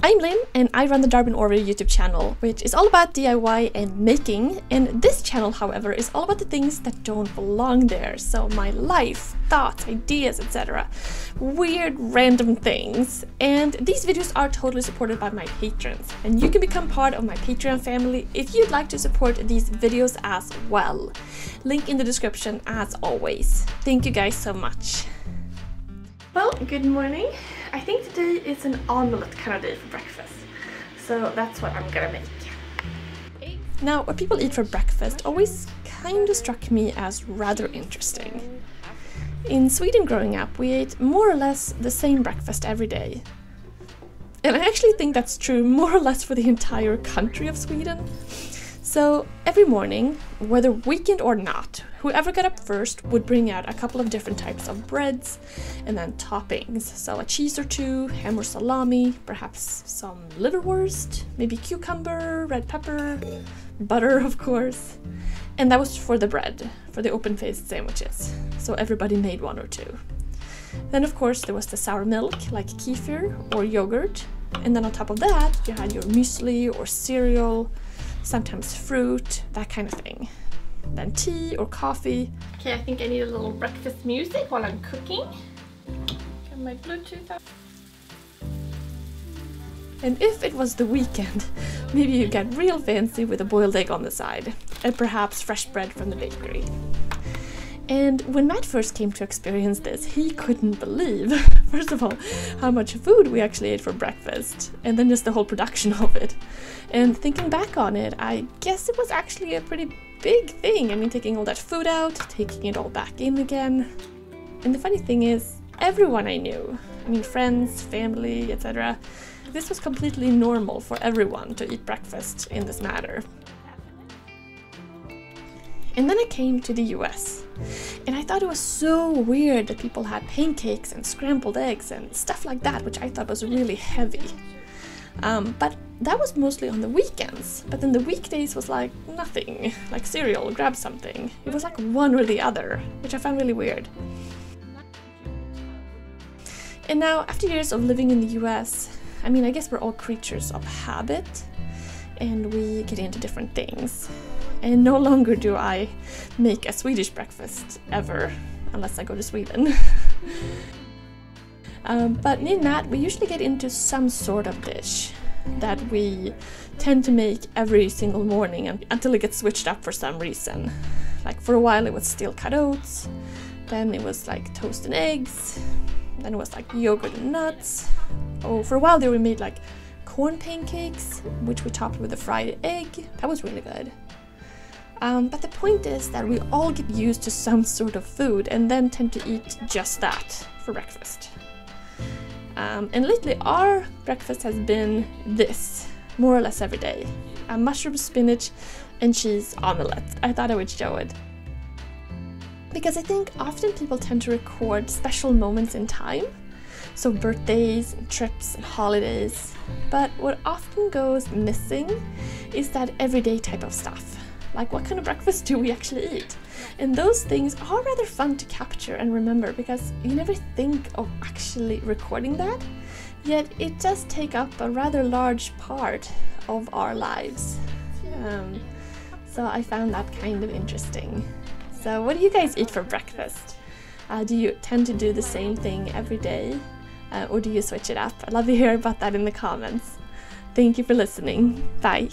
I'm Linn and I run the Darbin Orvar YouTube channel, which is all about DIY and making, and this channel, however, is all about the things that don't belong there. So my life, thoughts, ideas, etc. Weird, random things. And these videos are totally supported by my patrons, and you can become part of my Patreon family if you'd like to support these videos as well. Link in the description as always. Thank you guys so much. Well, good morning. I think today is an omelet kind of day for breakfast, so that's what I'm gonna make. Now, what people eat for breakfast always kind of struck me as rather interesting. In Sweden growing up, we ate more or less the same breakfast every day. And I actually think that's true more or less for the entire country of Sweden. So every morning, whether weekend or not, whoever got up first would bring out a couple of different types of breads and then toppings. So a cheese or two, ham or salami, perhaps some liverwurst, maybe cucumber, red pepper, butter of course. And that was for the bread, for the open-faced sandwiches. So everybody made one or two. Then of course there was the sour milk, like kefir or yogurt. And then on top of that you had your muesli or cereal, sometimes fruit, that kind of thing. Then tea or coffee. Okay, I think I need a little breakfast music while I'm cooking. Got my Bluetooth up. And if it was the weekend, maybe you get real fancy with a boiled egg on the side, and perhaps fresh bread from the bakery. And when Matt first came to experience this, he couldn't believe, first of all, how much food we actually ate for breakfast, and then just the whole production of it. And thinking back on it, I guess it was actually a pretty big thing. I mean, taking all that food out, taking it all back in again. And the funny thing is, everyone I knew, I mean friends, family, etc., this was completely normal for everyone to eat breakfast in this manner. And then I came to the US, and I thought it was so weird that people had pancakes and scrambled eggs and stuff like that, which I thought was really heavy. But that was mostly on the weekends, but then the weekdays was like nothing, like cereal, grab something. It was like one or the other, which I found really weird. And now, after years of living in the US, I mean, I guess we're all creatures of habit, and we get into different things. And no longer do I make a Swedish breakfast, ever, unless I go to Sweden. But me and Matt, we usually get into some sort of dish that we tend to make every single morning until it gets switched up for some reason. Like for a while it was steel cut oats, then it was like toast and eggs, then it was like yogurt and nuts. Oh, for a while there we made like corn pancakes, which we topped with a fried egg. That was really good. But the point is that we all get used to some sort of food and then tend to eat just that for breakfast. And lately our breakfast has been this, more or less every day. A mushroom, spinach and cheese omelette. I thought I would show it. Because I think often people tend to record special moments in time. So birthdays, and trips and holidays. But what often goes missing is that everyday type of stuff. Like, what kind of breakfast do we actually eat? And those things are rather fun to capture and remember because you never think of actually recording that, yet it does take up a rather large part of our lives. So I found that kind of interesting. So what do you guys eat for breakfast? Do you tend to do the same thing every day? Or do you switch it up? I'd love to hear about that in the comments. Thank you for listening. Bye!